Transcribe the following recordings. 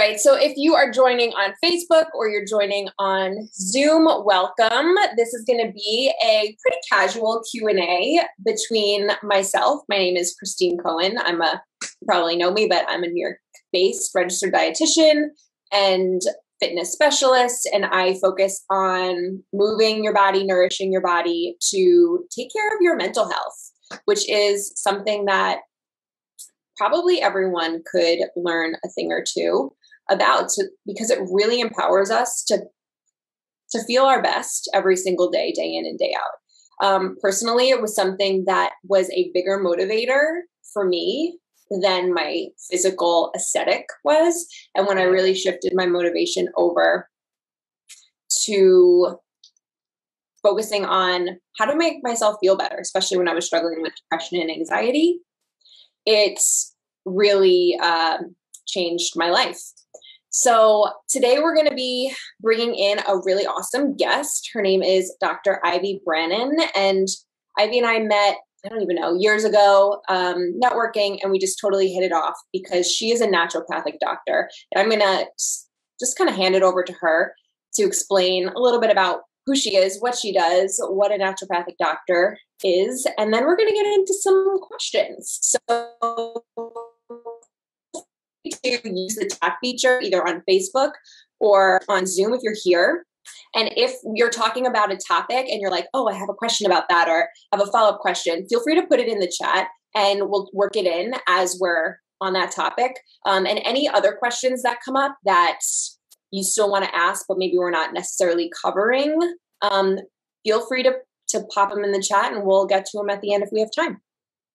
right, so if you are joining on Facebook or you're joining on Zoom, welcome. This is going to be a pretty casual Q&A between myself. My name is Christine Coen. You probably know me, but I'm a New York-based registered dietitian and fitness specialist, and I focus on moving your body, nourishing your body to take care of your mental health, which is something that probably everyone could learn a thing or two about, because it really empowers us to feel our best every single day, day in and day out. Personally, it was something that was a bigger motivator for me than my physical aesthetic was. And when I really shifted my motivation over to focusing on how to make myself feel better, especially when I was struggling with depression and anxiety, it's really changed my life. So today we're going to be bringing in a really awesome guest. Her name is Dr. Ivy Branin, and Ivy and I met, I don't even know, years ago, networking, and we just totally hit it off because she is a naturopathic doctor. And I'm going to just kind of hand it over to her to explain a little bit about who she is, what she does, what a naturopathic doctor is, and then we're going to get into some questions. So to use the chat feature either on Facebook or on Zoom if you're here. And if you're talking about a topic and you're like, oh, I have a question about that, or have a follow-up question, feel free to put it in the chat and we'll work it in as we're on that topic. And any other questions that come up that you still want to ask, but maybe we're not necessarily covering, feel free to pop them in the chat and we'll get to them at the end if we have time.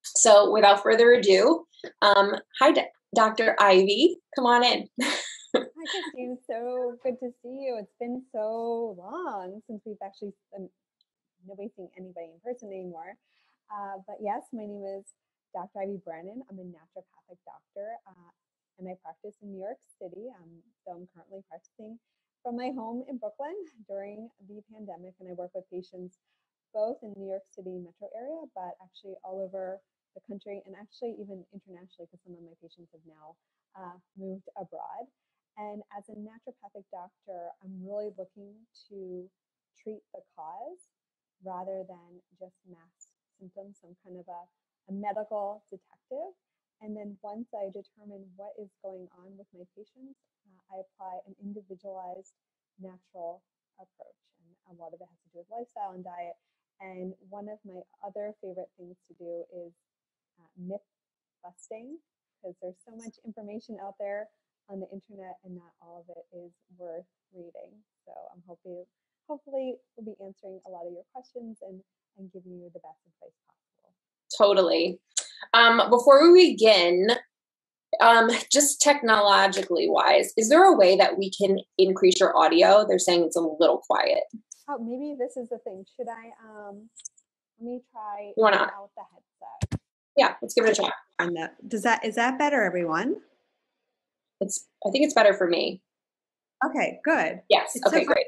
So without further ado, hi, Dr. Ivy, come on in. Hi, Christine. So good to see you. It's been so long since we've actually, nobody's seen anybody in person anymore. But yes, my name is Dr. Ivy Branin. I'm a naturopathic doctor, and I practice in New York City. So I'm currently practicing from my home in Brooklyn during the pandemic, and I work with patients both in New York City metro area, but actually all over the country, and actually even internationally, because some of my patients have now moved abroad. And as a naturopathic doctor, I'm really looking to treat the cause rather than just mask symptoms. So I'm kind of a medical detective. And then once I determine what is going on with my patients, I apply an individualized natural approach. And a lot of it has to do with lifestyle and diet. And one of my other favorite things to do is myth busting, because there's so much information out there on the internet and not all of it is worth reading. So I'm hopefully we'll be answering a lot of your questions and giving you the best advice possible. Totally. Before we begin, just technologically wise, is there a way that we can increase your audio? They're saying it's a little quiet. Oh, maybe this is the thing. Should I, let me try out the headset. Yeah, let's give it a try. Is that better, everyone? I think it's better for me. Okay, good. Yes. Okay, great.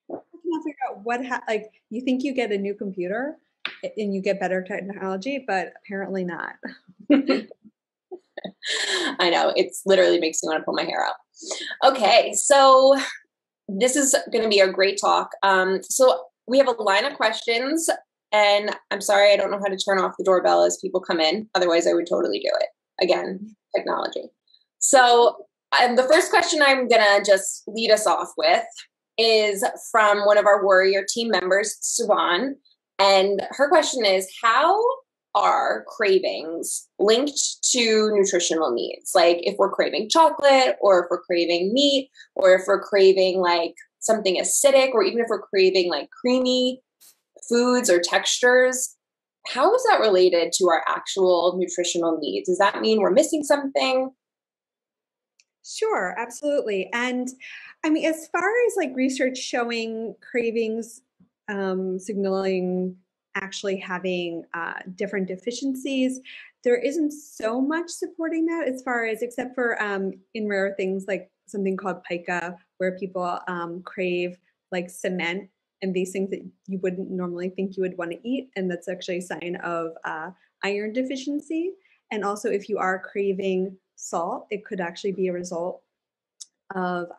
I cannot figure out you think you get a new computer and you get better technology, but apparently not. I know, it's literally makes me want to pull my hair out. Okay, so this is going to be a great talk. So we have a line of questions, and I'm sorry, I don't know how to turn off the doorbell as people come in. Otherwise, I would totally do it. Again, technology. So the first question I'm going to just lead us off with is from one of our Warrior team members, Suvan. And her question is, how are cravings linked to nutritional needs? Like if we're craving chocolate, or if we're craving meat, or if we're craving like something acidic, or even if we're craving like creamy foods or textures, how is that related to our actual nutritional needs? Does that mean we're missing something? Sure, absolutely. And I mean, as far as like research showing cravings signaling actually having different deficiencies, there isn't so much supporting that as far as, except for in rare things like something called pica, where people crave like cement and these things that you wouldn't normally think you would want to eat. And that's actually a sign of iron deficiency. And also if you are craving salt, it could actually be a result of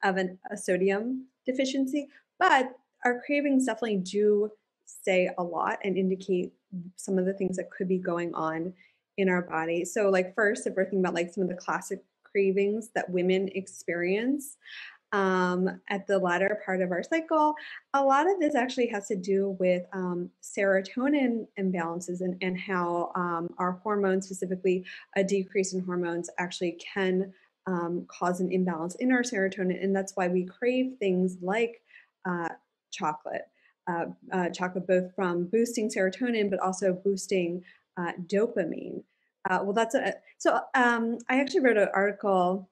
a sodium deficiency, but our cravings definitely do say a lot and indicate some of the things that could be going on in our body. So, like, first, if we're thinking about like some of the classic cravings that women experience, at the latter part of our cycle, a lot of this actually has to do with serotonin imbalances and how our hormones, specifically a decrease in hormones, actually can cause an imbalance in our serotonin. And that's why we crave things like uh, chocolate. Chocolate, both from boosting serotonin, but also boosting dopamine. Well, I actually wrote an article,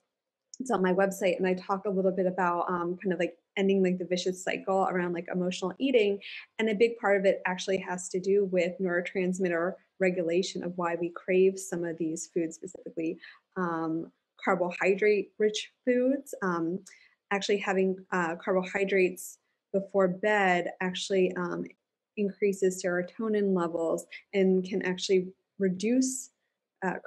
it's on my website, and I talk a little bit about kind of like ending like the vicious cycle around like emotional eating. And a big part of it actually has to do with neurotransmitter regulation of why we crave some of these foods, specifically carbohydrate rich foods. Actually having carbohydrates before bed actually increases serotonin levels and can actually reduce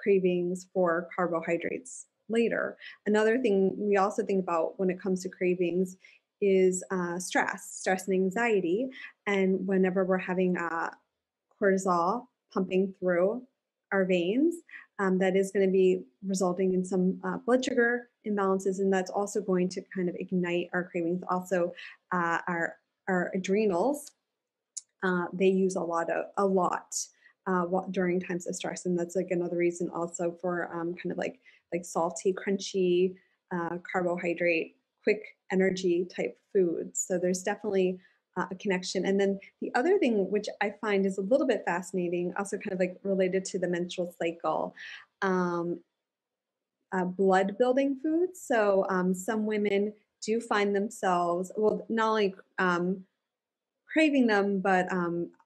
cravings for carbohydrates later. Another thing we also think about when it comes to cravings is stress and anxiety. And whenever we're having cortisol pumping through our veins, that is going to be resulting in some blood sugar imbalances, and that's also going to kind of ignite our cravings. Also, our adrenals, they use a lot during times of stress, and that's like another reason also for kind of like salty, crunchy, carbohydrate, quick energy type foods. So there's definitely a connection. And then the other thing, which I find is a little bit fascinating, also kind of like related to the menstrual cycle, um, blood building foods. So some women do find themselves, well, not only craving them, but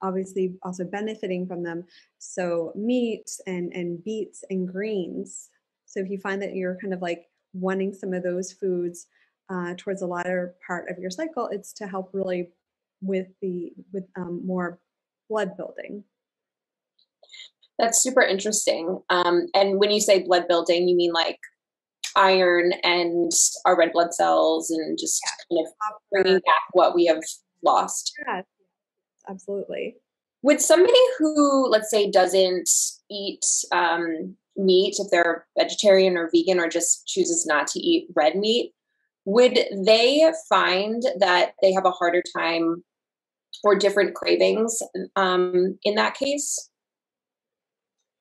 obviously also benefiting from them. So meats and beets and greens. So if you find that you're kind of like wanting some of those foods towards the latter part of your cycle, it's to help really with more blood building. That's super interesting. And when you say blood building, you mean like iron and our red blood cells and just kind of bringing back what we have lost. Yeah, absolutely. Would somebody who, let's say, doesn't eat meat, if they're vegetarian or vegan or just chooses not to eat red meat, would they find that they have a harder time or different cravings in that case?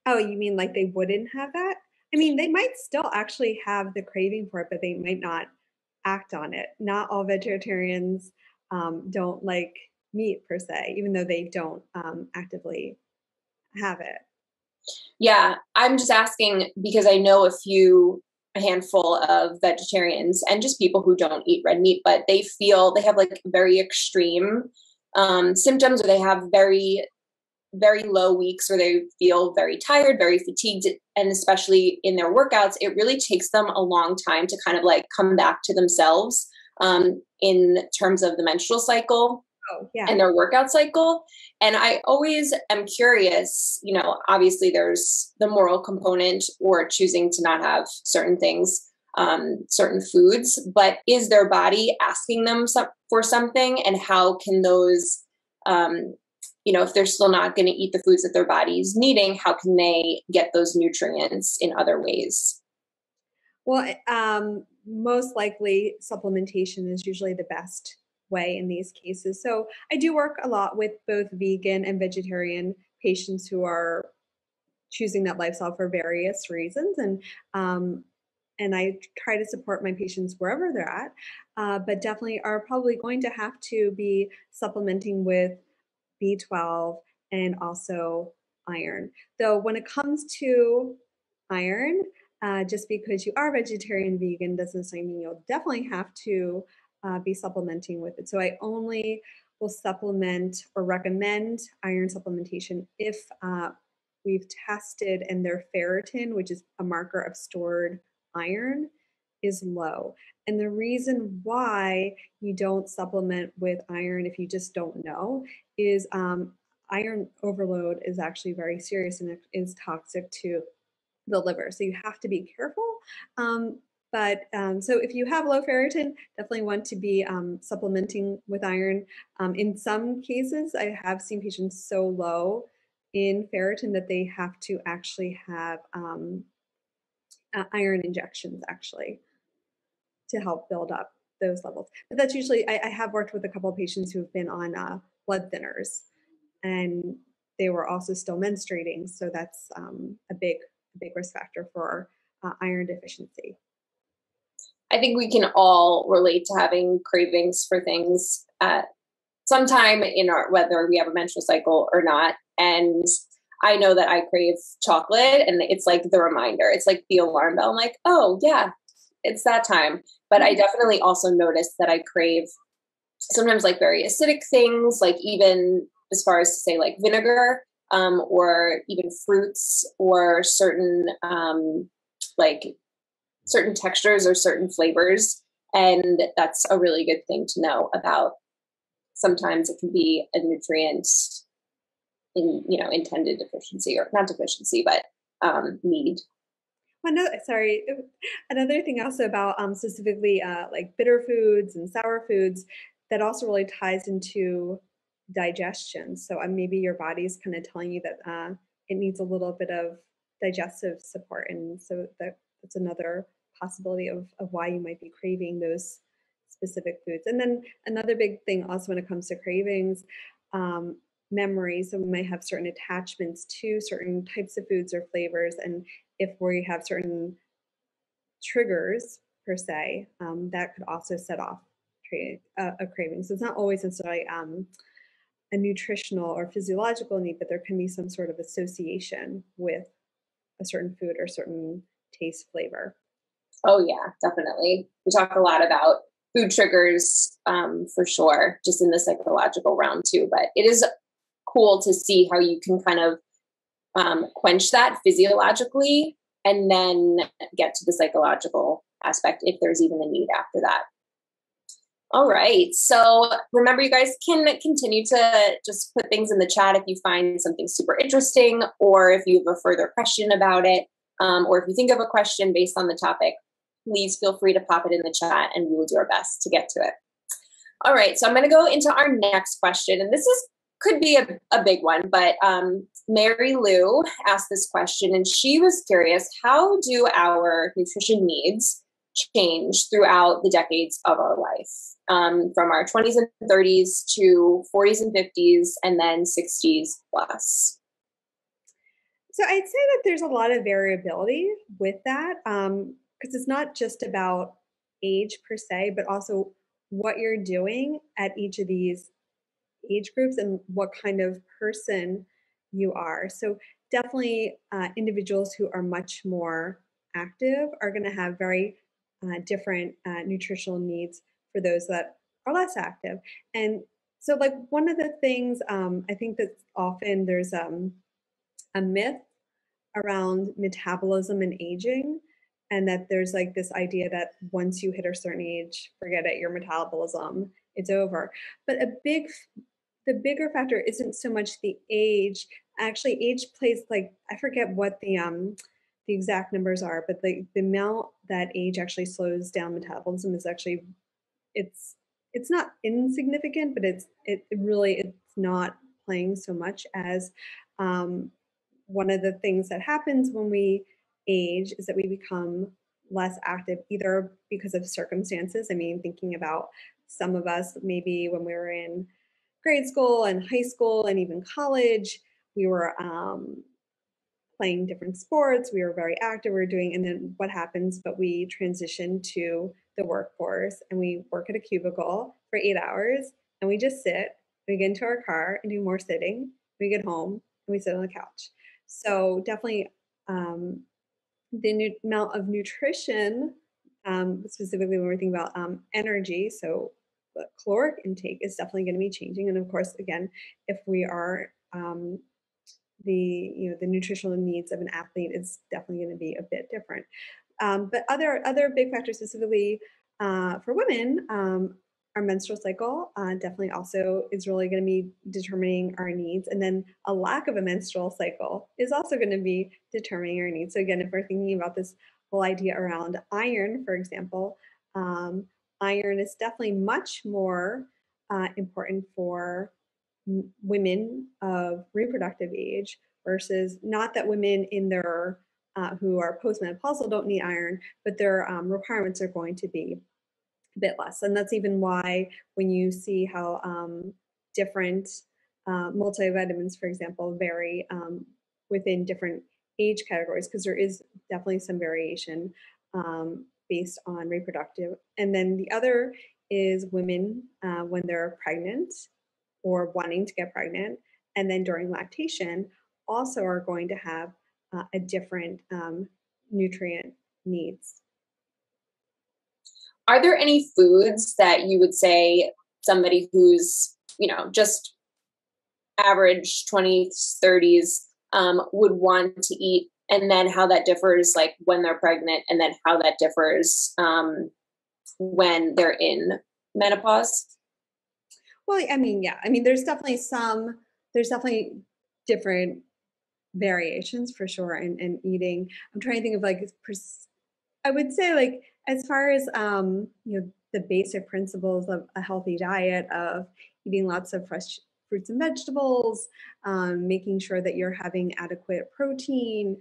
Oh, you mean like they wouldn't have that? I mean, they might still actually have the craving for it, but they might not act on it. Not all vegetarians don't like meat per se, even though they don't actively have it. Yeah, I'm just asking because I know a handful of vegetarians and just people who don't eat red meat, but they have like very extreme symptoms, or they have very, very low weeks where they feel very tired, very fatigued. And especially in their workouts, it really takes them a long time to kind of like come back to themselves in terms of the menstrual cycle. Oh, yeah. And their workout cycle. And I always am curious, obviously there's the moral component or choosing to not have certain things, certain foods, but is their body asking them for something? And how can those, if they're still not going to eat the foods that their body's needing, how can they get those nutrients in other ways? Well, most likely supplementation is usually the best way in these cases. So I do work a lot with both vegan and vegetarian patients who are choosing that lifestyle for various reasons, and I try to support my patients wherever they're at, but definitely are probably going to have to be supplementing with B12 and also iron. Though when it comes to iron, just because you are vegetarian vegan doesn't necessarily mean you'll definitely have to be supplementing with it. So I only will supplement or recommend iron supplementation if we've tested and their ferritin, which is a marker of stored iron, is low. And the reason why you don't supplement with iron if you just don't know is iron overload is actually very serious and it is toxic to the liver. So you have to be careful. But so if you have low ferritin, definitely want to be supplementing with iron. In some cases, I have seen patients so low in ferritin that they have to actually have iron injections actually to help build up those levels. But that's usually, I have worked with a couple of patients who've been on blood thinners, and they were also still menstruating. So that's a big risk factor for iron deficiency. I think we can all relate to having cravings for things at some time in our, whether we have a menstrual cycle or not. And I know that I crave chocolate, and it's like the reminder. It's like the alarm bell. I'm like, oh yeah, it's that time. But I definitely also notice that I crave sometimes like very acidic things, like even as far as to say like vinegar, or even fruits, or certain like certain textures or certain flavors. And that's a really good thing to know about. Sometimes it can be a nutrient in, intended deficiency, or not deficiency, but need. Another thing also about specifically like bitter foods and sour foods that also really ties into digestion. So maybe your body's kind of telling you that it needs a little bit of digestive support, and so that's another possibility of why you might be craving those specific foods. And then another big thing also when it comes to cravings, memory. So we might have certain attachments to certain types of foods or flavors, and if we have certain triggers per se, that could also set off a craving. So it's not always necessarily a nutritional or physiological need, but there can be some sort of association with a certain food or certain taste, flavor. Oh yeah, definitely. We talk a lot about food triggers, for sure, just in the psychological realm too. But it is cool to see how you can kind of quench that physiologically, and then get to the psychological aspect if there's even a need after that. All right. So remember, you guys can continue to just put things in the chat if you find something super interesting, or if you have a further question about it, or if you think of a question based on the topic, please feel free to pop it in the chat and we will do our best to get to it. All right. So I'm going to go into our next question, and this could be a big one, but Mary Lou asked this question, and she was curious, how do our nutrition needs change throughout the decades of our life, from our 20s and 30s to 40s and 50s, and then 60s plus? So I'd say that there's a lot of variability with that, because it's not just about age per se, but also what you're doing at each of these age groups and what kind of person you are. So definitely individuals who are much more active are going to have very different nutritional needs for those that are less active. And so like one of the things I think that often there's a myth around metabolism and aging, and that there's like this idea that once you hit a certain age, forget it, your metabolism, it's over. But the bigger factor isn't so much the age. Actually, age plays, like, I forget what the exact numbers are, but the amount that age actually slows down metabolism is actually, it's not insignificant, but it's not playing so much as one of the things that happens when we age is that we become less active, either because of circumstances. I mean, thinking about some of us, maybe when we were in grade school and high school and even college, we were playing different sports, we were very active, we were doing, and then what happens, but we transition to the workforce and we work at a cubicle for 8 hours and we just sit, we get into our car and do more sitting, we get home and we sit on the couch. So definitely the amount of nutrition, specifically when we're thinking about energy, so caloric intake is definitely going to be changing. And of course, again, if we are the nutritional needs of an athlete is definitely going to be a bit different. But other big factors specifically for women, our menstrual cycle definitely also is really going to be determining our needs. And then a lack of a menstrual cycle is also going to be determining our needs. So again, if we're thinking about this whole idea around iron, for example. Iron is definitely much more important for women of reproductive age versus, not that women in their who are postmenopausal don't need iron, but their requirements are going to be a bit less. And that's even why when you see how different multivitamins, for example, vary within different age categories, because there is definitely some variation based on reproductive. And then the other is women when they're pregnant or wanting to get pregnant, and then during lactation, also are going to have a different nutrient needs. Are there any foods that you would say somebody who's, just average 20s, 30s would want to eat, and then how that differs like when they're pregnant, and then how that differs when they're in menopause? Well, I mean, yeah, I mean, there's definitely different variations for sure in eating. I'm trying to think of like, I would say like, as far as, the basic principles of a healthy diet, of eating lots of fresh fruits and vegetables, making sure that you're having adequate protein,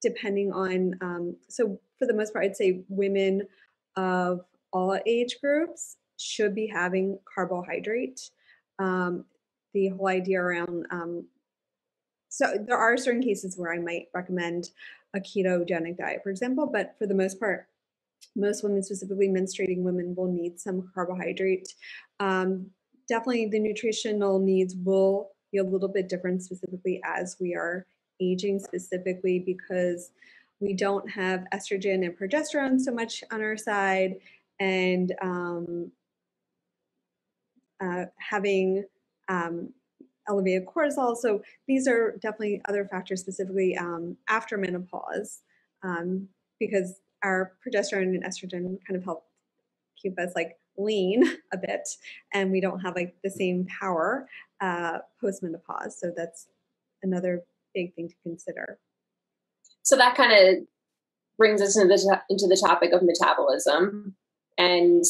depending on, so for the most part, I'd say women of all age groups should be having carbohydrate. The whole idea around, so there are certain cases where I might recommend a ketogenic diet, for example, but for the most part, most women, specifically menstruating women, will need some carbohydrate. Definitely the nutritional needs will be a little bit different, specifically as we are aging, specifically because we don't have estrogen and progesterone so much on our side, and having elevated cortisol. So these are definitely other factors, specifically after menopause, because our progesterone and estrogen kind of help keep us like lean a bit, and we don't have like the same power post-menopause. So that's another big thing to consider. So that kind of brings us into the topic of metabolism and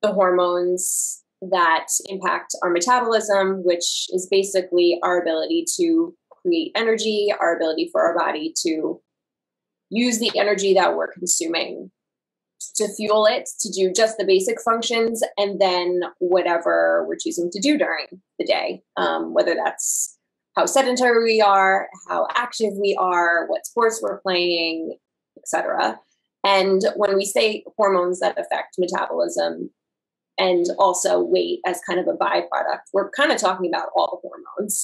the hormones that impact our metabolism, which is basically our ability to create energy, our ability for our body to use the energy that we're consuming to fuel it, to do just the basic functions, and then whatever we're choosing to do during the day, whether that's how sedentary we are, how active we are, what sports we're playing, etc. And when we say hormones that affect metabolism and also weight as kind of a byproduct, we're kind of talking about all the hormones,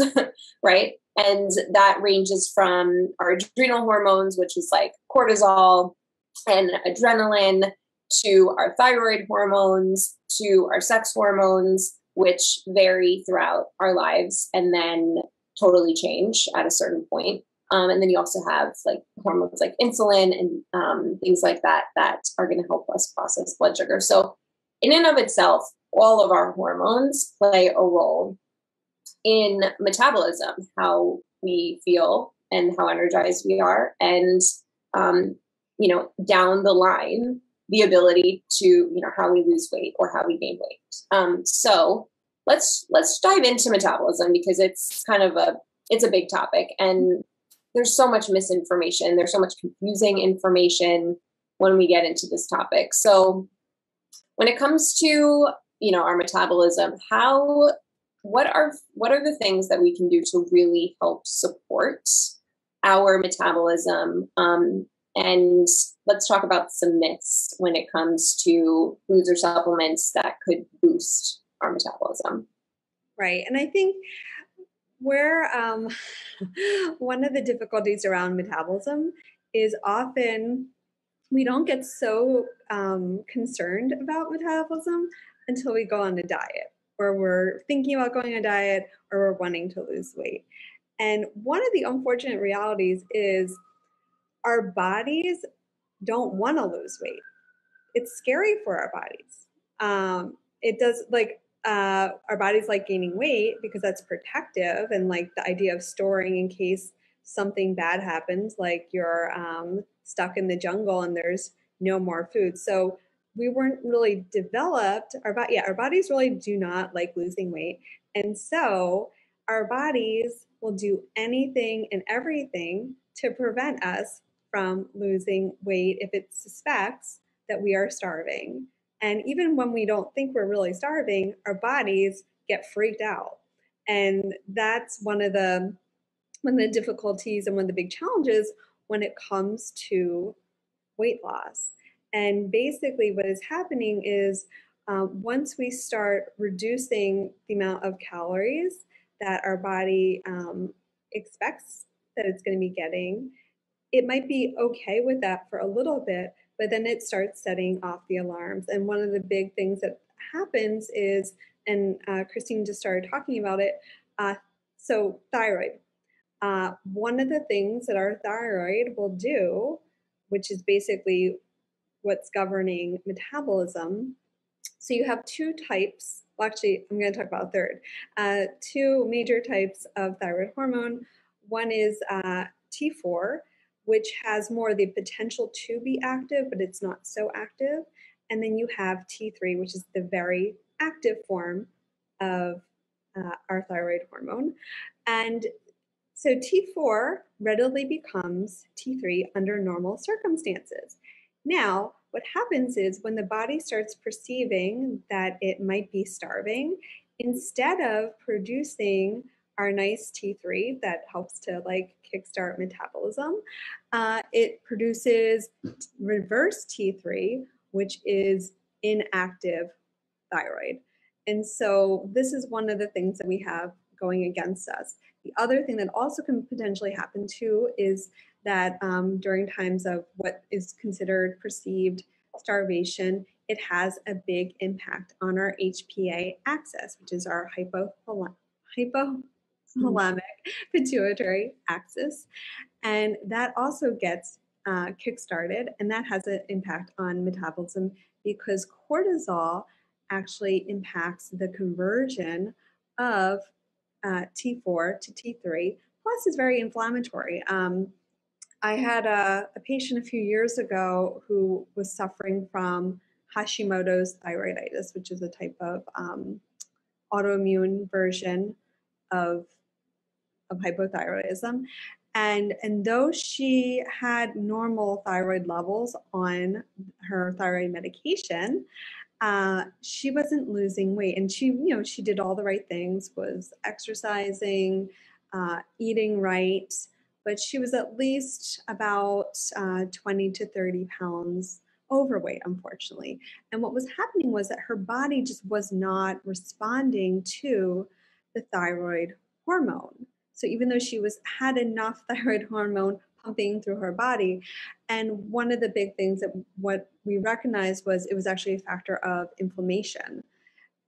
right? And that ranges from our adrenal hormones, which is like cortisol and adrenaline, to our thyroid hormones, to our sex hormones, which vary throughout our lives and then totally change at a certain point. And then you also have like hormones like insulin and things like that that are going to help us process blood sugar. So in and of itself, all of our hormones play a role in metabolism, how we feel and how energized we are. And, down the line, the ability to, how we lose weight or how we gain weight. So let's dive into metabolism, because it's kind of it's a big topic, and there's so much misinformation. There's so much confusing information when we get into this topic. So when it comes to, our metabolism, what are the things that we can do to really help support our metabolism? And let's talk about some myths when it comes to foods or supplements that could boost our metabolism. Right. And I think where one of the difficulties around metabolism is often we don't get so concerned about metabolism until we go on a diet, or we're thinking about going on a diet, or we're wanting to lose weight. And one of the unfortunate realities is our bodies don't want to lose weight. It's scary for our bodies. It does, like, our bodies like gaining weight because that's protective, and like the idea of storing in case something bad happens, like you're stuck in the jungle and there's no more food. So we weren't really developed. Our bodies really do not like losing weight. And so our bodies will do anything and everything to prevent us from losing weight if it suspects that we are starving. And even when we don't think we're really starving, our bodies get freaked out. And that's one of the difficulties and one of the big challenges when it comes to weight loss. And basically what is happening is once we start reducing the amount of calories that our body expects that it's going to be getting, it might be okay with that for a little bit, but then it starts setting off the alarms. And one of the big things that happens is, and Christine just started talking about it, so thyroid. One of the things that our thyroid will do, which is basically what's governing metabolism. So you have two types. Well, actually, I'm going to talk about a third. Two major types of thyroid hormone. One is T4, which has more the potential to be active, but it's not so active. And then you have T3, which is the very active form of our thyroid hormone. And so T4 readily becomes T3 under normal circumstances. Now, what happens is when the body starts perceiving that it might be starving, instead of producing our nice T3 that helps to like kickstart metabolism, it produces reverse T3, which is inactive thyroid. And so this is one of the things that we have going against us. The other thing that also can potentially happen too is that during times of what is considered perceived starvation, it has a big impact on our HPA axis, which is our hypothalamic pituitary axis. And that also gets kickstarted, and that has an impact on metabolism because cortisol actually impacts the conversion of T4 to T3, plus is very inflammatory. I had a patient a few years ago who was suffering from Hashimoto's thyroiditis, which is a type of autoimmune version of hypothyroidism. And though she had normal thyroid levels on her thyroid medication, she wasn't losing weight. And she did all the right things, was exercising, eating right, but she was at least about 20 to 30 pounds overweight, unfortunately. And what was happening was that her body just was not responding to the thyroid hormone. So even though she had enough thyroid hormone pumping through her body, and one of the big things that what we recognized was it was actually a factor of inflammation.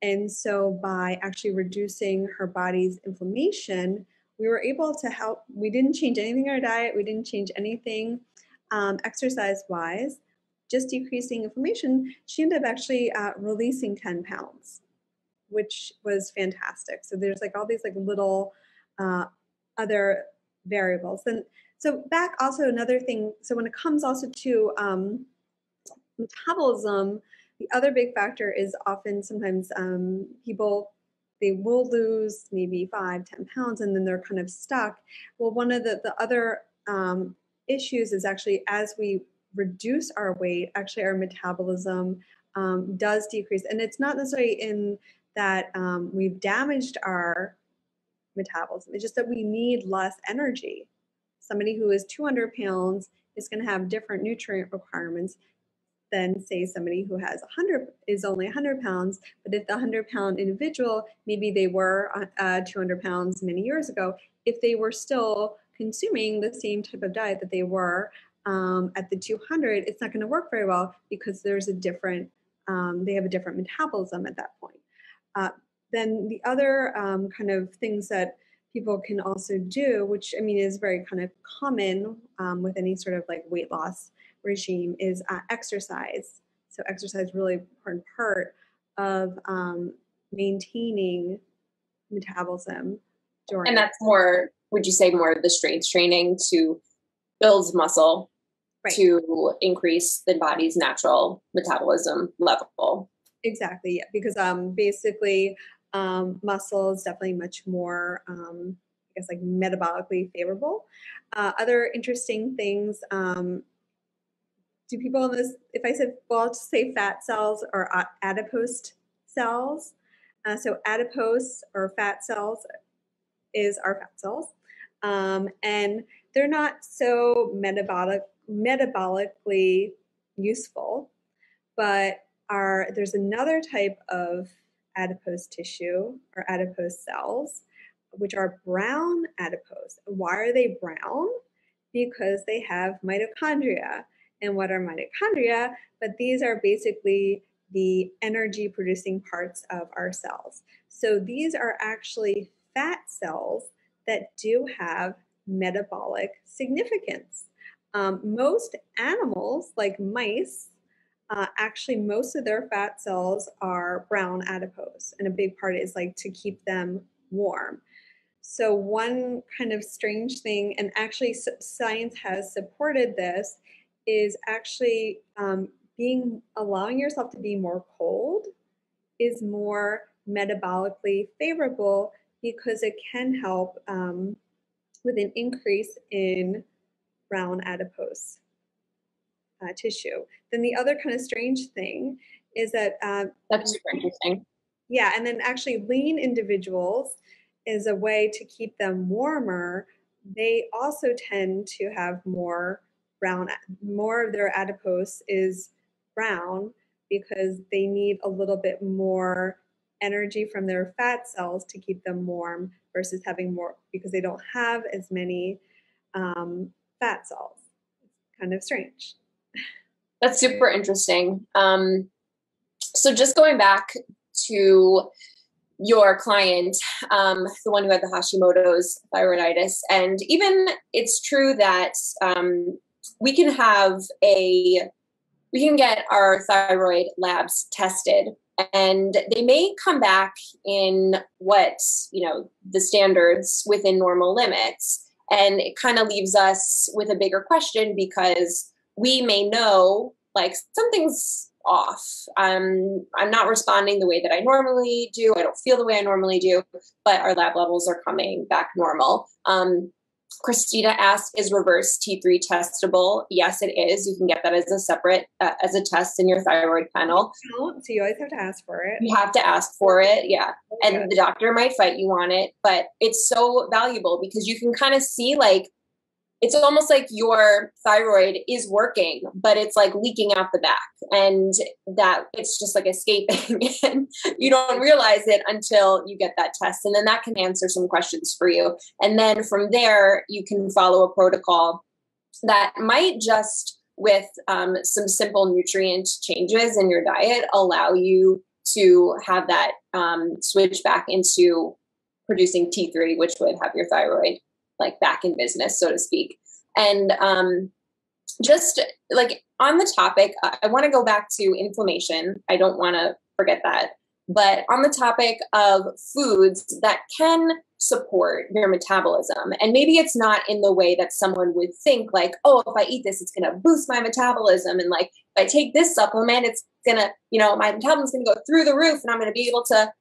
And so by actually reducing her body's inflammation, we were able to help. We didn't change anything in our diet. We didn't change anything exercise-wise, just decreasing inflammation. She ended up actually releasing 10 pounds, which was fantastic. So there's like all these like little other variables. And so back also another thing, so when it comes also to metabolism, the other big factor is often sometimes people, they will lose maybe 5-10 pounds and then they're kind of stuck. Well, one of the other issues is actually as we reduce our weight, actually our metabolism does decrease. And it's not necessarily in that we've damaged our metabolism. It's just that we need less energy. Somebody who is 200 pounds is going to have different nutrient requirements than say somebody who is only 100 pounds. But if the 100-pound individual, maybe they were 200 pounds many years ago, if they were still consuming the same type of diet that they were at the 200, it's not going to work very well because there's a different, they have a different metabolism at that point. Then the other kind of things that people can also do, which I mean is very kind of common with any sort of like weight loss regime, is exercise. So exercise is really important part of maintaining metabolism during. And that's more would you say more of the strength training to build muscle to increase the body's natural metabolism level? Exactly. Yeah. Because basically muscle is definitely much more, I guess, like metabolically favorable. Other interesting things, do people in this, if I said, well, I'll just say fat cells or adipose cells. So adipose or fat cells is our fat cells. And they're not so metabolically useful, but there's another type of adipose tissue or adipose cells, which are brown adipose. Why are they brown? Because they have mitochondria. And what are mitochondria? But these are basically the energy producing parts of our cells. So these are actually fat cells that do have metabolic significance. Most animals, like mice, actually most of their fat cells are brown adipose, and a big part is like to keep them warm. So one kind of strange thing, and actually science has supported this, is actually allowing yourself to be more cold is more metabolically favorable because it can help with an increase in brown adipose tissue. Then the other kind of strange thing is that that's super interesting. Yeah, and then actually lean individuals is a way to keep them warmer. They also tend to have more of their adipose is brown because they need a little bit more energy from their fat cells to keep them warm versus having more because they don't have as many fat cells. It's kind of strange. That's super interesting. So just going back to your client, the one who had the Hashimoto's thyroiditis, and even it's true that we can get our thyroid labs tested, and they may come back in the standards within normal limits, and it kind of leaves us with a bigger question because we may know like something's off. I'm not responding the way that I normally do. I don't feel the way I normally do, but our lab levels are coming back normal. Christina asked, is reverse T3 testable? Yes, it is. You can get that as a separate, as a test in your thyroid panel. So you always have to ask for it. You have to ask for it, yeah. And the doctor might fight you on it, but it's so valuable because you can kind of see like, it's almost like your thyroid is working, but it's like leaking out the back, and that it's just like escaping and you don't realize it until you get that test. And then that can answer some questions for you. And then from there, you can follow a protocol that might just with some simple nutrient changes in your diet, allow you to have that switch back into producing T3, which would have your thyroid like back in business, so to speak. And just like on the topic, I want to go back to inflammation. I don't want to forget that. But on the topic of foods that can support your metabolism, and maybe it's not in the way that someone would think like, oh, if I eat this, it's going to boost my metabolism. And like, if I take this supplement, it's going to, my metabolism is going to go through the roof and I'm going to be able to,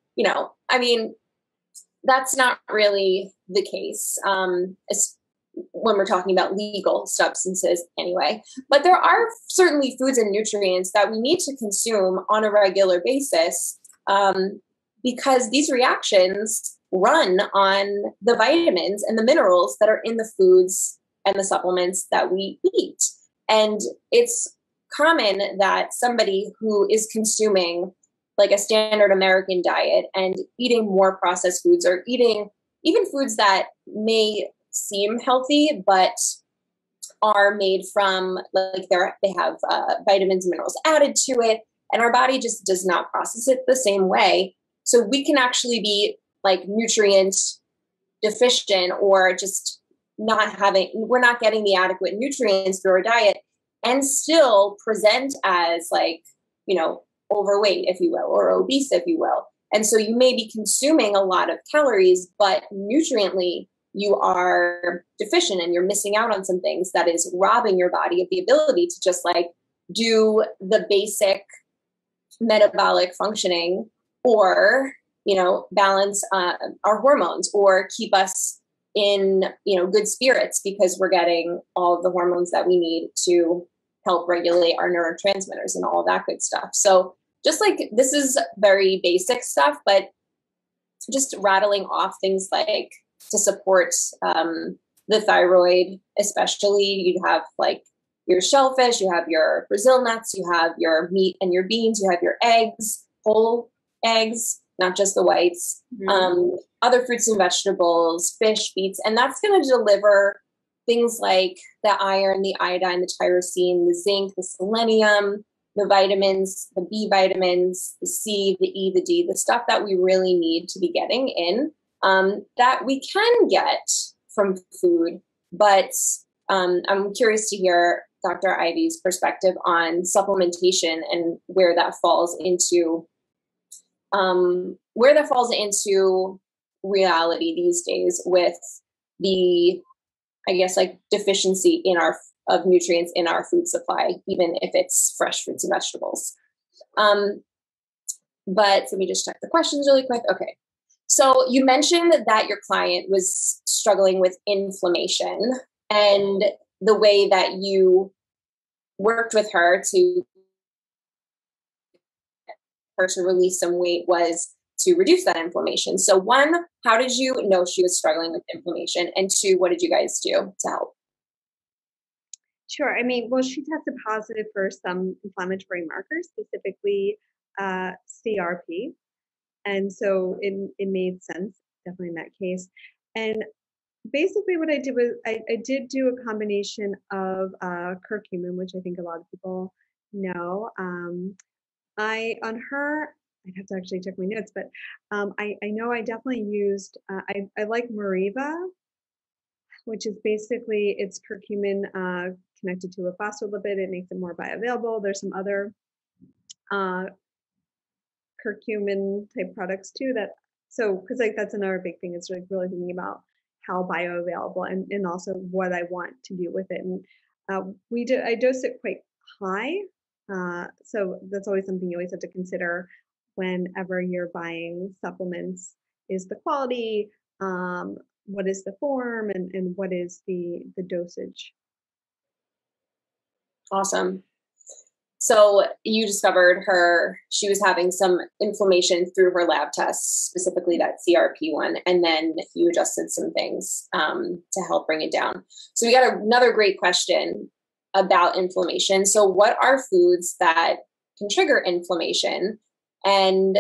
that's not really the case. When we're talking about legal substances anyway. But there are certainly foods and nutrients that we need to consume on a regular basis because these reactions run on the vitamins and the minerals that are in the foods and the supplements that we eat. And it's common that somebody who is consuming like a standard American diet and eating more processed foods or eating even foods that may seem healthy, but are made from like they have vitamins and minerals added to it, and our body just does not process it the same way. So we can actually be like nutrient deficient or just we're not getting the adequate nutrients through our diet and still present as like, overweight, if you will, or obese, if you will. And so you may be consuming a lot of calories, but nutriently, you are deficient and you're missing out on some things, that is robbing your body of the ability to just like do the basic metabolic functioning, or, you know, balance our hormones, or keep us in, you know, good spirits, because we're getting all of the hormones that we need to help regulate our neurotransmitters and all that good stuff. So just like, this is very basic stuff, but just rattling off things like to support the thyroid, especially, you have like your shellfish, you have your Brazil nuts, you have your meat and your beans, you have your eggs, whole eggs, not just the whites, other fruits and vegetables, fish, beets, and that's going to deliver things like the iron, the iodine, the tyrosine, the zinc, the selenium, the vitamins, the B vitamins, the C, the E, the D, the stuff that we really need to be getting in, that we can get from food. But I'm curious to hear Dr. Ivy's perspective on supplementation and where that falls into reality these days with the, I guess, like deficiency of nutrients in our food supply, even if it's fresh fruits and vegetables. But let me just check the questions really quick. Okay. So you mentioned that your client was struggling with inflammation, and the way that you worked with her to release some weight was to reduce that inflammation. So one, how did you know she was struggling with inflammation? And two, what did you guys do to help? Sure. I mean, well, she tested positive for some inflammatory markers, specifically CRP. And so it made sense, definitely in that case. And basically what I did was I did do a combination of curcumin, which I think a lot of people know. On her, I'd have to actually check my notes, but I know I definitely used, I like Mariva, which is basically, it's curcumin connected to a phospholipid. It makes it more bioavailable. There's some other curcumin type products too because like that's another big thing, is like really thinking about how bioavailable and also what I want to do with it. And I dosed it quite high. So that's always something you always have to consider whenever you're buying supplements, is the quality, what is the form, and what is the dosage. Awesome. So you discovered she was having some inflammation through her lab tests, specifically that CRP one, and then you adjusted some things to help bring it down. So we got another great question about inflammation. So what are foods that can trigger inflammation, and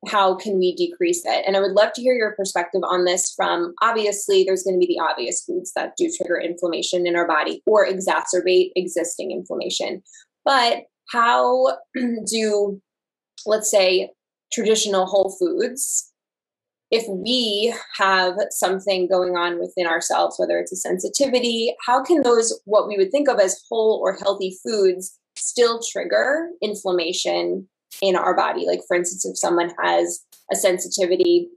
how can we decrease it? And I would love to hear your perspective on this from, obviously, there's going to be the obvious foods that do trigger inflammation in our body or exacerbate existing inflammation. But how do, let's say, traditional whole foods, if we have something going on within ourselves, whether it's a sensitivity, how can those, what we would think of as whole or healthy foods, still trigger inflammation in our body? Like, for instance, if someone has a sensitivity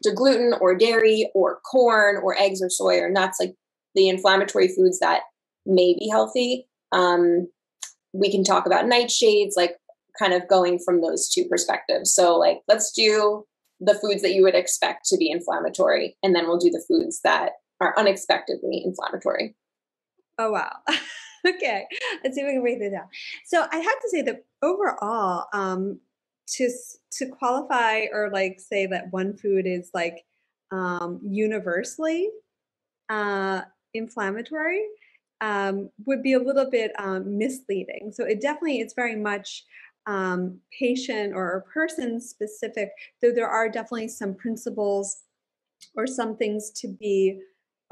to gluten or dairy or corn or eggs or soy or nuts, like the inflammatory foods that may be healthy, we can talk about nightshades, like kind of going from those two perspectives. So like, let's do the foods that you would expect to be inflammatory, and then we'll do the foods that are unexpectedly inflammatory. Oh, wow. Okay, let's see if we can break this down. So I have to say that overall, to qualify or like say that one food is like universally inflammatory would be a little bit misleading. So it's very much patient or person specific, though there are definitely some principles or some things to be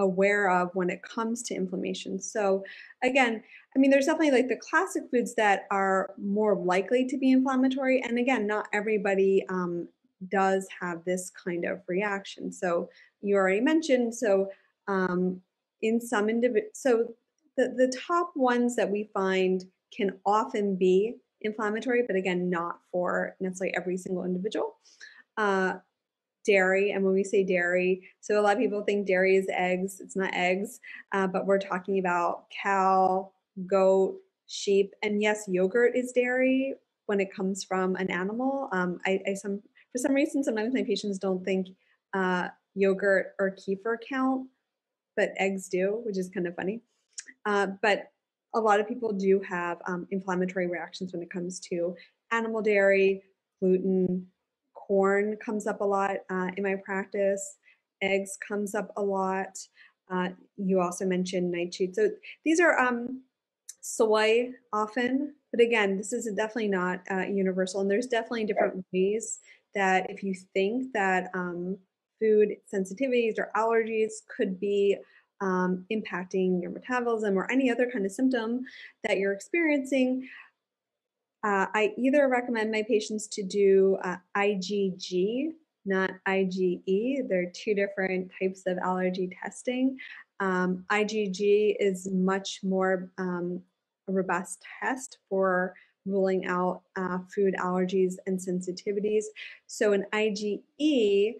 aware of when it comes to inflammation. So again, I mean, there's definitely like the classic foods that are more likely to be inflammatory. And again, not everybody does have this kind of reaction. So you already mentioned, so in some so the top ones that we find can often be inflammatory, but again, not for necessarily every single individual. dairy. And when we say dairy, so a lot of people think dairy is eggs. It's not eggs, but we're talking about cow, goat, sheep, and yes, yogurt is dairy when it comes from an animal. For some reason, sometimes my patients don't think yogurt or kefir count, but eggs do, which is kind of funny. But a lot of people do have inflammatory reactions when it comes to animal dairy, gluten. Corn comes up a lot in my practice. Eggs comes up a lot. You also mentioned nightshade. So these are soy often, but again, this is definitely not universal. And there's definitely different ways that if you think that food sensitivities or allergies could be impacting your metabolism or any other kind of symptom that you're experiencing, I either recommend my patients to do IgG, not IgE. They're two different types of allergy testing. IgG is much more a robust test for ruling out food allergies and sensitivities. So an IgE,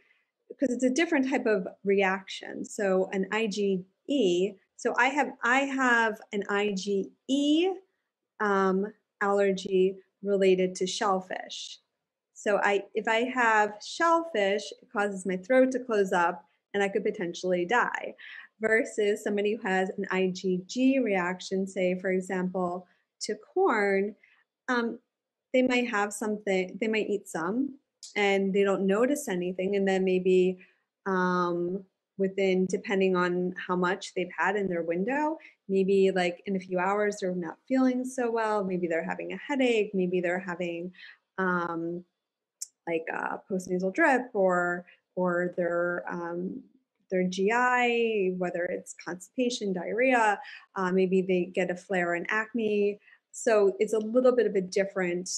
because it's a different type of reaction. So an IgE, so I have an IgE allergy related to shellfish. So if I have shellfish, it causes my throat to close up and I could potentially die. Versus somebody who has an IgG reaction, say for example, to corn, they might have something, they might eat some and they don't notice anything. And then maybe within, depending on how much they've had in their window, maybe like in a few hours, they're not feeling so well. Maybe they're having a headache. Maybe they're having like a postnasal drip or their GI, whether it's constipation, diarrhea, maybe they get a flare in acne. So it's a little bit of a different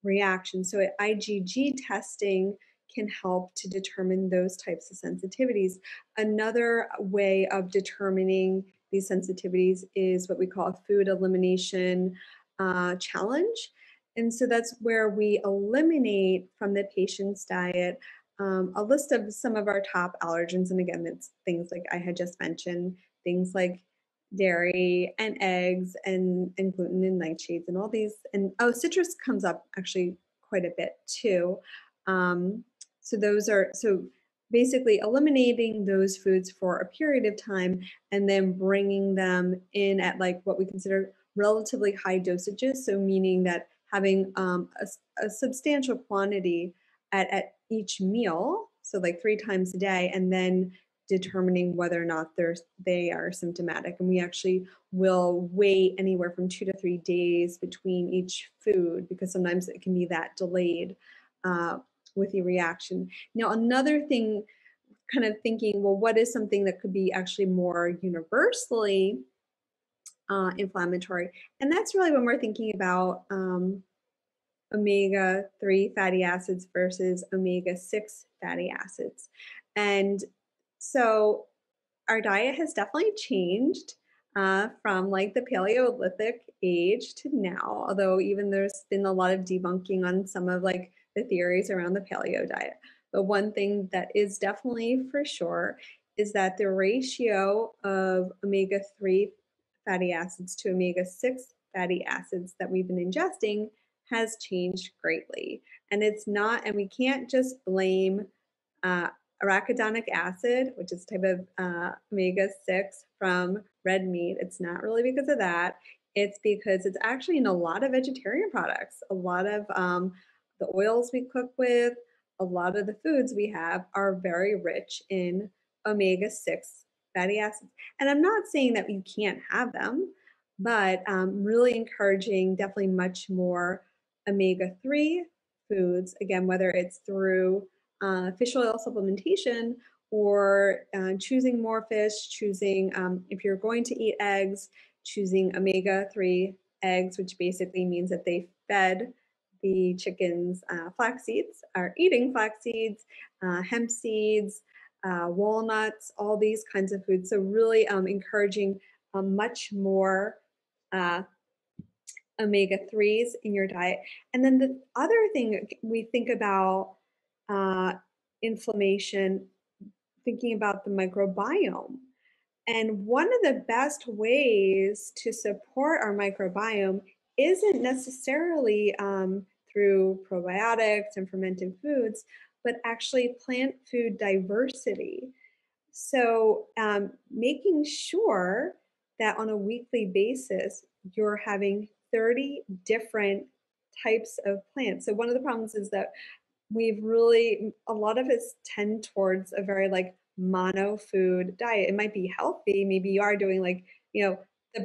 reaction. So IgG testing can help to determine those types of sensitivities. Another way of determining these sensitivities is what we call a food elimination challenge. And so that's where we eliminate from the patient's diet a list of some of our top allergens. And again, it's things like I had just mentioned, things like dairy and eggs and gluten and nightshades and all these. And citrus comes up actually quite a bit too. So basically eliminating those foods for a period of time and then bringing them in at like what we consider relatively high dosages. So meaning that having a substantial quantity at each meal, so like 3 times a day, and then determining whether or not they are symptomatic. And we actually will wait anywhere from 2 to 3 days between each food because sometimes it can be that delayed with your reaction. Now, another thing, kind of thinking, well, what is something that could be actually more universally inflammatory? And that's really when we're thinking about omega-3 fatty acids versus omega-6 fatty acids. And so our diet has definitely changed from like the Paleolithic age to now, although even there's been a lot of debunking on some of like the theories around the paleo diet. But one thing that is definitely for sure is that the ratio of omega-3 fatty acids to omega-6 fatty acids that we've been ingesting has changed greatly. And it's not, and we can't just blame arachidonic acid, which is a type of omega-6 from red meat. It's not really because of that. It's because it's actually in a lot of vegetarian products. A lot of the oils we cook with, a lot of the foods we have are very rich in omega-6 fatty acids. And I'm not saying that you can't have them, but really encouraging definitely much more omega-3 foods, again, whether it's through fish oil supplementation or choosing more fish, choosing, if you're going to eat eggs, choosing omega-3 eggs, which basically means that they fed the chickens flax seeds, are eating flax seeds, hemp seeds, walnuts, all these kinds of foods. So really encouraging much more omega-3s in your diet. And then the other thing we think about inflammation, thinking about the microbiome. And one of the best ways to support our microbiome isn't necessarily through probiotics and fermented foods, but actually plant food diversity. So making sure that on a weekly basis, you're having 30 different types of plants. So one of the problems is that a lot of us tend towards a very like mono food diet. It might be healthy. Maybe you are doing like, the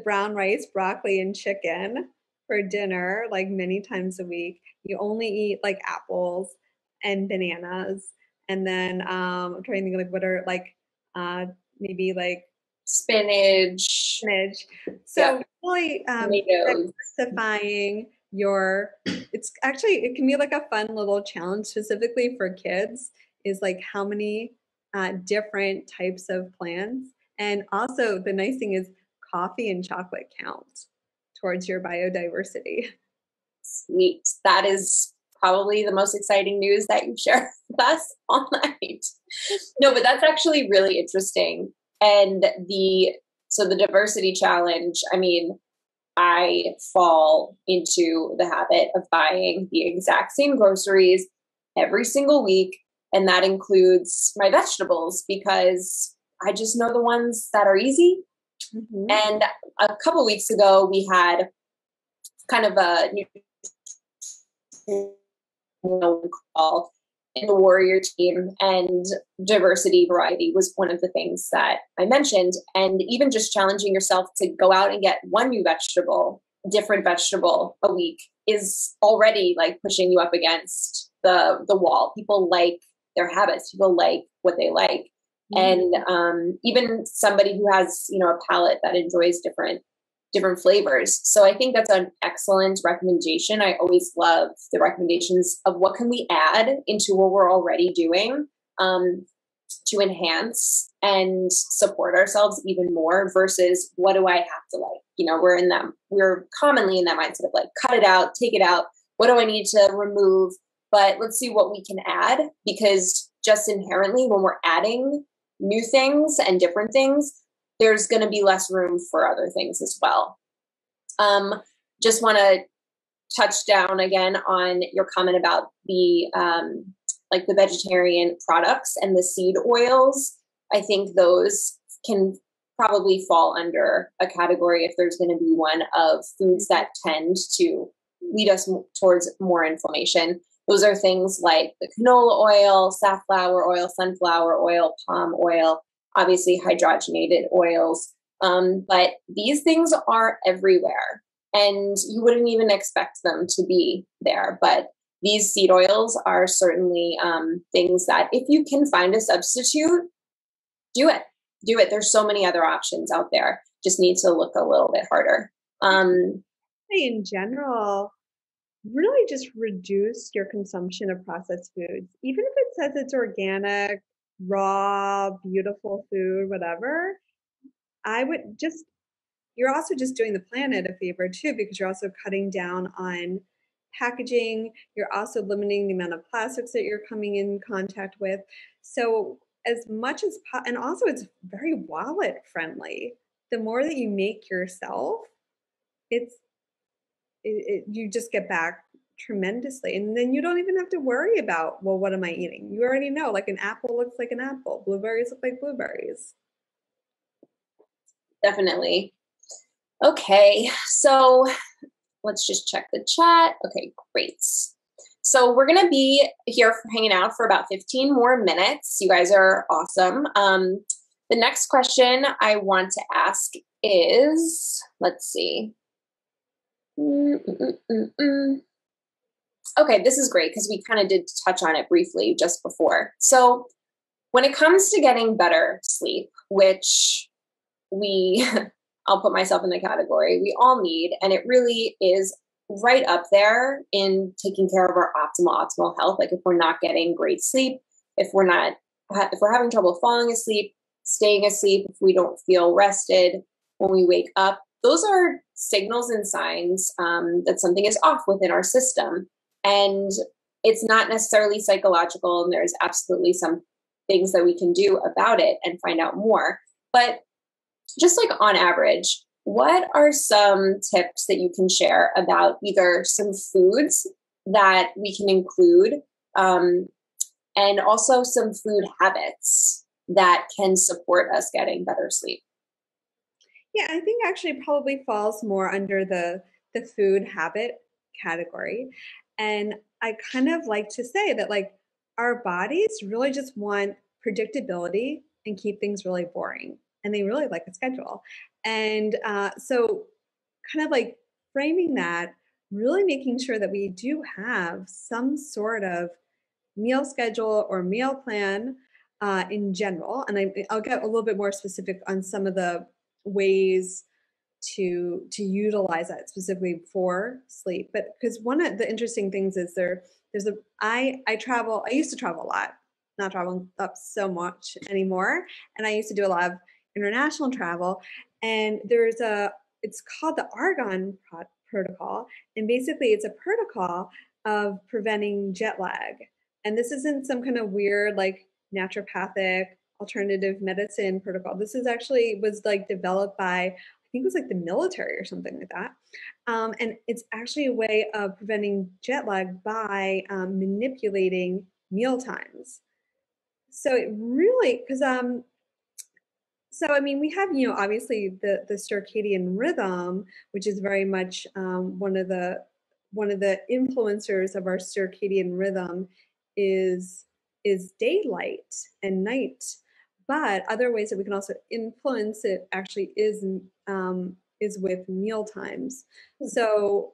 brown rice, broccoli, and chicken for dinner, like many times a week. You only eat like apples and bananas. And then I'm trying to think like what are like maybe like spinach. So really diversifying it can be like a fun little challenge specifically for kids is like how many different types of plants. And also the nice thing is coffee and chocolate count towards your biodiversity. Sweet. That is probably the most exciting news that you share with us all night. No, but that's actually really interesting. And the diversity challenge, I mean, I fall into the habit of buying the exact same groceries every single week. And that includes my vegetables because I just know the ones that are easy. Mm-hmm. And a couple weeks ago, we had kind of a call in the warrior team, and diversity, variety was one of the things that I mentioned. And even just challenging yourself to go out and get one new different vegetable a week is already like pushing you up against the wall. People like their habits. People like what they like. Mm-hmm. And even somebody who has, a palate that enjoys different flavors. So I think that's an excellent recommendation. I always love the recommendations of what can we add into what we're already doing to enhance and support ourselves even more versus what do I have to like? We're commonly in that mindset of like, cut it out, take it out. What do I need to remove? But let's see what we can add, because just inherently when we're adding new things and different things, there's going to be less room for other things as well. Just want to touch down again on your comment about the the vegetarian products and the seed oils. I think those can probably fall under a category, if there's going to be one, of foods that tend to lead us towards more inflammation. Those are things like the canola oil, safflower oil, sunflower oil, palm oil, obviously hydrogenated oils. But these things are everywhere and you wouldn't even expect them to be there. But these seed oils are certainly things that if you can find a substitute, do it. Do it. There's so many other options out there. Just need to look a little bit harder. In general, really just reduce your consumption of processed foods. Even if it says it's organic, raw, beautiful food, whatever, you're also just doing the planet a favor too, because you're also cutting down on packaging. You're also limiting the amount of plastics that you're coming in contact with. So as much as, and also it's very wallet friendly. The more that you make yourself, you just get back tremendously. And then you don't even have to worry about, well, what am I eating? You already know, like an apple looks like an apple. Blueberries look like blueberries. Definitely. Okay. So let's just check the chat. Okay, great. So we're going to be here hanging out for about 15 more minutes. You guys are awesome. The next question I want to ask is, let's see. Okay, this is great because we kind of did touch on it briefly just before. So when it comes to getting better sleep, which I'll put myself in the category, we all need, and it really is right up there in taking care of our optimal health. Like if we're not getting great sleep, if we're having trouble falling asleep, staying asleep, if we don't feel rested when we wake up, those are signals and signs that something is off within our system. And it's not necessarily psychological, and there's absolutely some things that we can do about it and find out more. But just like on average, what are some tips that you can share about either some foods that we can include, and also some food habits that can support us getting better sleep? Yeah, I think actually it probably falls more under the food habit category. And I kind of like to say that like our bodies really just want predictability and keep things really boring. And they really like a schedule. And so kind of like framing that, really making sure that we do have some sort of meal schedule or meal plan in general. And I'll get a little bit more specific on some of the ways to utilize that specifically for sleep. But because one of the interesting things is there's a I travel. I used to travel a lot, not traveling up so much anymore. And I used to do a lot of international travel. And it's called the Argon protocol, and basically it's a protocol of preventing jet lag. And this isn't some kind of weird like naturopathic alternative medicine protocol. This is actually was like developed by, I think it was like the military or something like that. And it's actually a way of preventing jet lag by manipulating meal times. So it really, because so I mean, we have, obviously the circadian rhythm, which is very much one of the influencers of our circadian rhythm is daylight and night. But other ways that we can also influence it actually is with meal times. So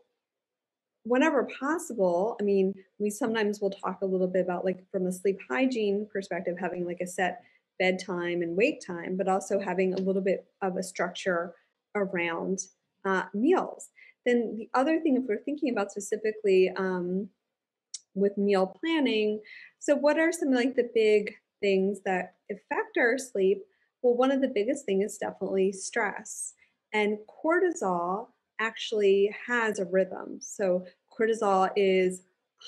whenever possible, I mean, we sometimes will talk a little bit about like from a sleep hygiene perspective, having like a set bedtime and wake time, but also having a little bit of a structure around meals. Then the other thing, if we're thinking about specifically with meal planning, so what are some like the big things that affect our sleep? Well, one of the biggest things is definitely stress, and cortisol actually has a rhythm. So cortisol is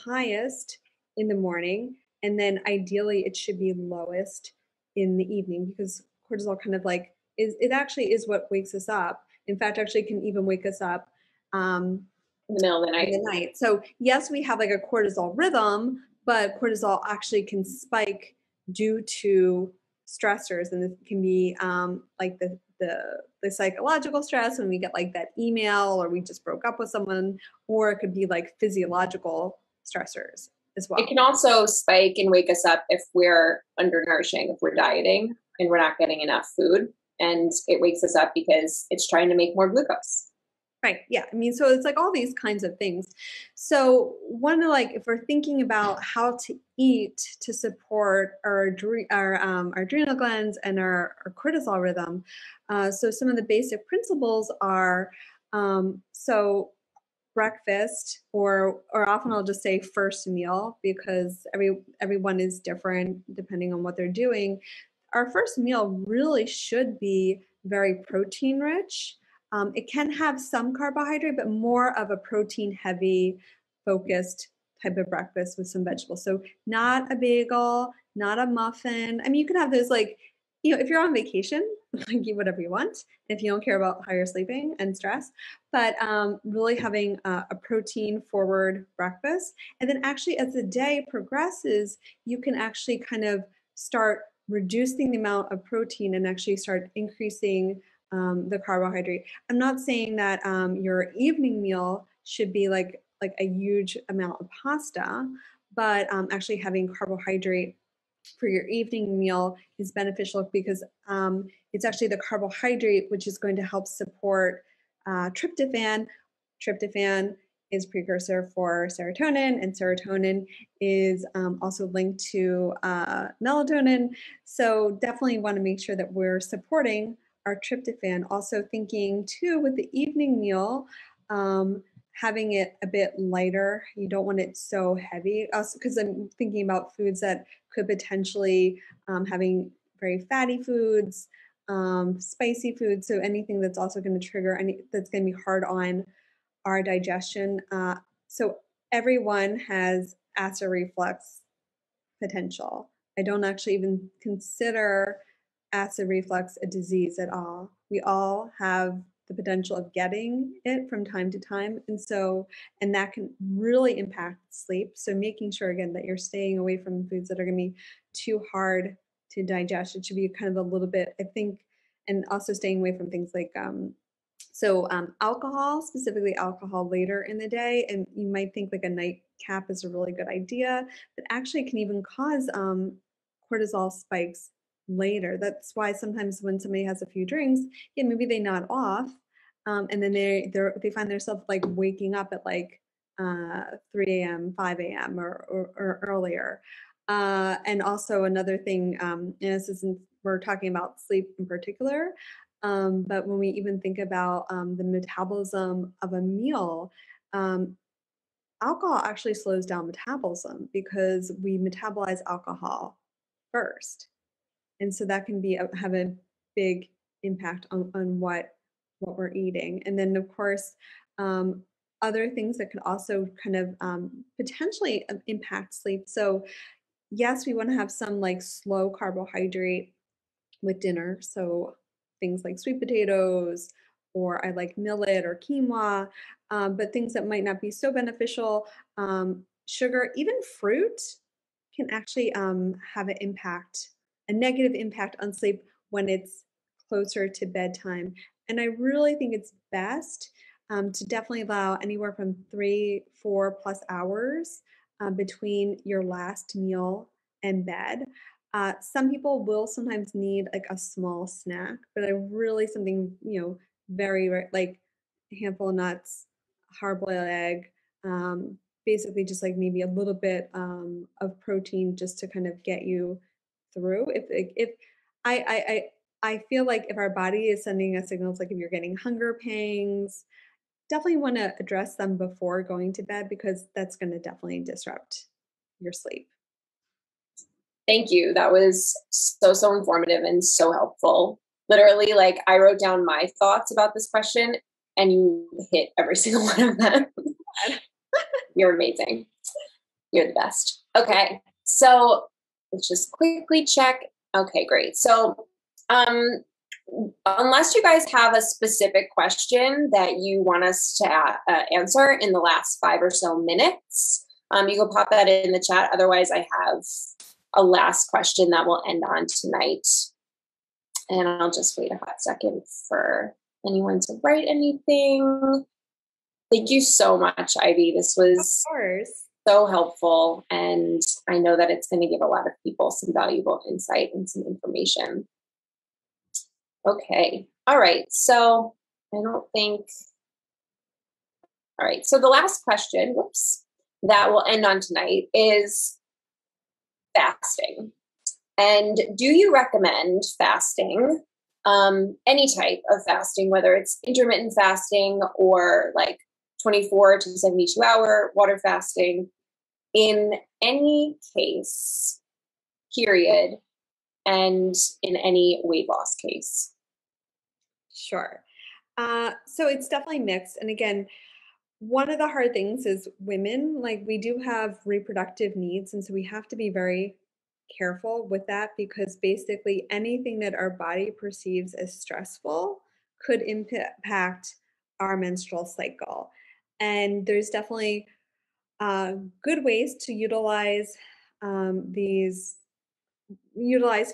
highest in the morning, and then ideally it should be lowest in the evening, because cortisol kind of like it actually is what wakes us up. In fact, actually can even wake us up In the middle of the night. in the night. So yes, we have like a cortisol rhythm, but cortisol actually can spike due to stressors, and this can be like the psychological stress when we get like that email or we just broke up with someone, or it could be like physiological stressors as well. It can also spike and wake us up if we're undernourishing, if we're dieting and we're not getting enough food, and it wakes us up because it's trying to make more glucose. Right. Yeah. I mean, so it's like all these kinds of things. So one of like, if we're thinking about how to eat to support our adrenal glands and our cortisol rhythm, so some of the basic principles are so breakfast, or often I'll just say first meal, because everyone is different depending on what they're doing. Our first meal really should be very protein rich. It can have some carbohydrate, but more of a protein heavy focused type of breakfast with some vegetables. So not a bagel, not a muffin. I mean, you can have those like, if you're on vacation, like eat whatever you want if you don't care about how you're sleeping and stress, but really having a protein forward breakfast. And then actually as the day progresses, you can actually kind of start reducing the amount of protein and actually start increasing the carbohydrate. I'm not saying that your evening meal should be like a huge amount of pasta, but actually having carbohydrate for your evening meal is beneficial, because it's actually the carbohydrate which is going to help support tryptophan. Tryptophan is precursor for serotonin, and serotonin is also linked to melatonin. So definitely want to make sure that we're supporting our tryptophan. Also thinking too with the evening meal, having it a bit lighter. You don't want it so heavy. Also, because I'm thinking about foods that could potentially having very fatty foods, spicy foods. So anything that's also going to trigger that's going to be hard on our digestion. So everyone has acid reflux potential. I don't actually even consider acid reflux a disease at all. We all have the potential of getting it from time to time. And that can really impact sleep. So making sure again that you're staying away from foods that are going to be too hard to digest. It should be kind of a little bit, I think, and also staying away from things like alcohol, specifically alcohol later in the day. And you might think like a nightcap is a really good idea, but actually it can even cause cortisol spikes later. That's why sometimes when somebody has a few drinks, yeah, maybe they nod off, and then they find themselves like waking up at like 3 a.m., 5 a.m. or earlier. And also another thing, and this isn't, we're talking about sleep in particular, but when we even think about the metabolism of a meal, alcohol actually slows down metabolism because we metabolize alcohol first. And so that can be have a big impact on what we're eating. And then of course, other things that could also kind of potentially impact sleep. So yes, we want to have some like slow carbohydrate with dinner. So things like sweet potatoes, or I like millet or quinoa, but things that might not be so beneficial. Sugar, even fruit can actually have an impact, a negative impact on sleep when it's closer to bedtime. And I really think it's best to definitely allow anywhere from 3, 4+ hours between your last meal and bed. Some people will sometimes need like a small snack, but I really something, very, very like a handful of nuts, hard-boiled egg, basically just like maybe a little bit of protein just to kind of get you through. If I feel like if our body is sending us signals, like if you're getting hunger pangs, definitely want to address them before going to bed because that's going to definitely disrupt your sleep. Thank you. That was so informative and so helpful. Literally, like I wrote down my thoughts about this question and you hit every single one of them. You're amazing. You're the best. Okay. So let's just quickly check. Okay, great. So unless you guys have a specific question that you want us to answer in the last 5 or so minutes, you can pop that in the chat. Otherwise, I have a last question that we'll end on tonight. And I'll just wait a hot second for anyone to write anything. Thank you so much, Ivy. This was so helpful. And I know that it's going to give a lot of people some valuable insight and some information. Okay. All right. So all right. So the last question, that we'll end on tonight is fasting. And do you recommend fasting, any type of fasting, whether it's intermittent fasting or like 24 to 72 hour water fasting, in any case, period, and in any weight loss case? Sure. So it's definitely mixed. And again, one of the hard things is women, like we do have reproductive needs. And so we have to be very careful with that because basically anything that our body perceives as stressful could impact our menstrual cycle. And there's definitely good ways to utilize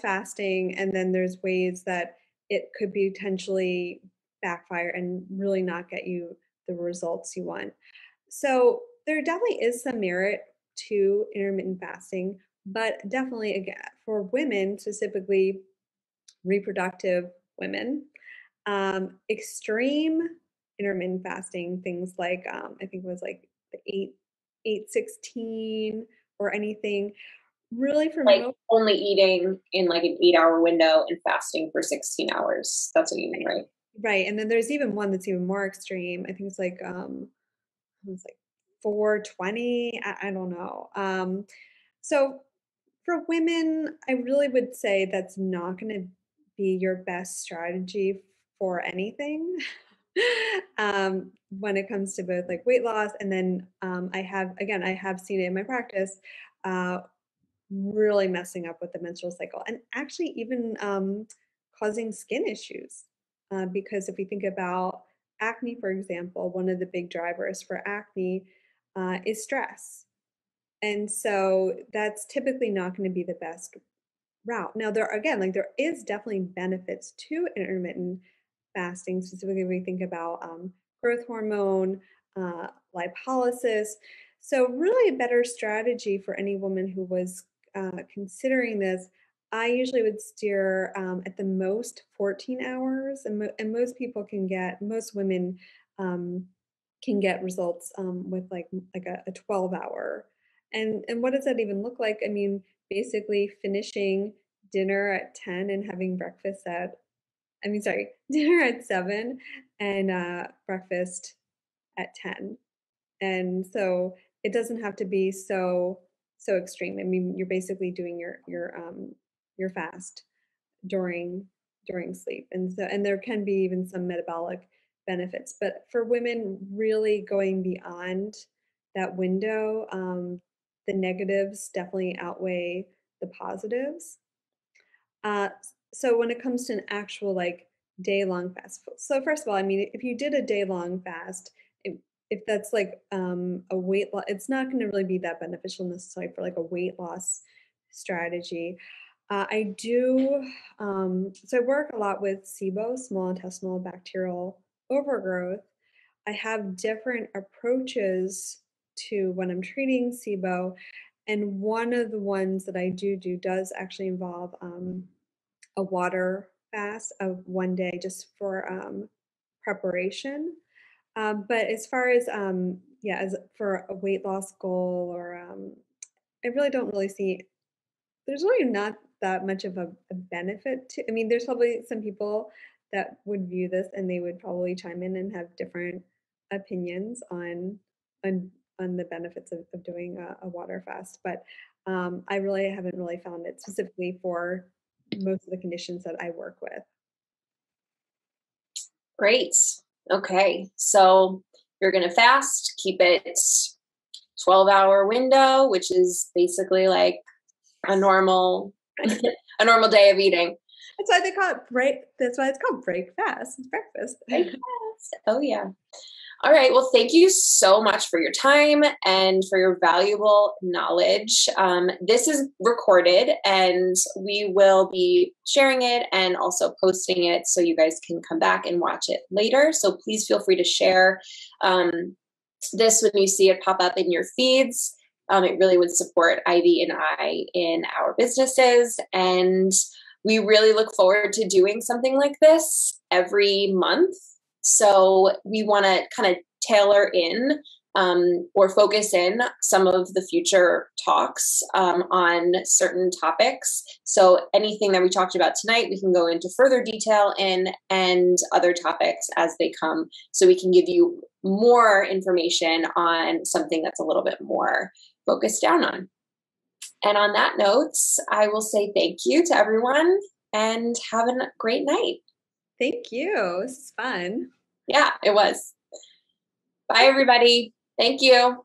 fasting, and then there's ways that it could potentially backfire and really not get you the results you want. So there definitely is some merit to intermittent fasting, but definitely again for women, specifically reproductive women, extreme intermittent fasting, things like I think it was like the 8-16 or anything. Really, for like only eating in like an 8-hour window and fasting for 16 hours. That's what you mean, right? Right. And then there's even one that's even more extreme. I think it's like 420. I don't know. So for women, I really would say that's not going to be your best strategy for anything. when it comes to both like weight loss, and then I have seen it in my practice, really messing up with the menstrual cycle, and actually even causing skin issues. Because if we think about acne, for example, one of the big drivers for acne is stress. And so that's typically not going to be the best route. Now, there is definitely benefits to intermittent fasting, specifically when we think about growth hormone, lipolysis. So, really, a better strategy for any woman who was considering this. I usually would steer at the most 14 hours, and most women um, can get results with like a 12-hour. And what does that even look like? I mean, basically finishing dinner at 10 and having breakfast dinner at 7 and breakfast at 10. And so it doesn't have to be so extreme. I mean, you're basically doing your fast during sleep. And there can be even some metabolic benefits. But for women really going beyond that window, the negatives definitely outweigh the positives. Uh, so when it comes to an actual like day-long fast, so first of all, I mean, if you did a day-long fast, if that's like a weight loss, it's not going to really be that beneficial necessarily for like a weight loss strategy. I do, so I work a lot with SIBO, small intestinal bacterial overgrowth. I have different approaches to when I'm treating SIBO. And one of the ones that I do does actually involve a water fast of 1 day just for preparation. But as far as, as for a weight loss goal, or I really don't really see, there's really not that much of a benefit to, I mean, there's probably some people that would view this and they would probably chime in and have different opinions on on the benefits of doing a water fast. But I really haven't really found it specifically for most of the conditions that I work with. Great. Okay. So you're going to fast, keep it 12-hour window, which is basically like a normal day of eating. That's why they call it break. That's why it's called break fast. It's breakfast. Oh yeah. All right. Well, thank you so much for your time and for your valuable knowledge. This is recorded and we will be sharing it and also posting it so you guys can come back and watch it later. So please feel free to share this when you see it pop up in your feeds. It really would support Ivy and I in our businesses. And we really look forward to doing something like this every month. So we want to kind of tailor in or focus in some of the future talks on certain topics. So anything that we talked about tonight, we can go into further detail in, and other topics as they come. So we can give you more information on something that's a little bit more focused down on. And on that note, I will say thank you to everyone and have a great night. Thank you. This is fun. Yeah, it was. Bye, everybody. Thank you.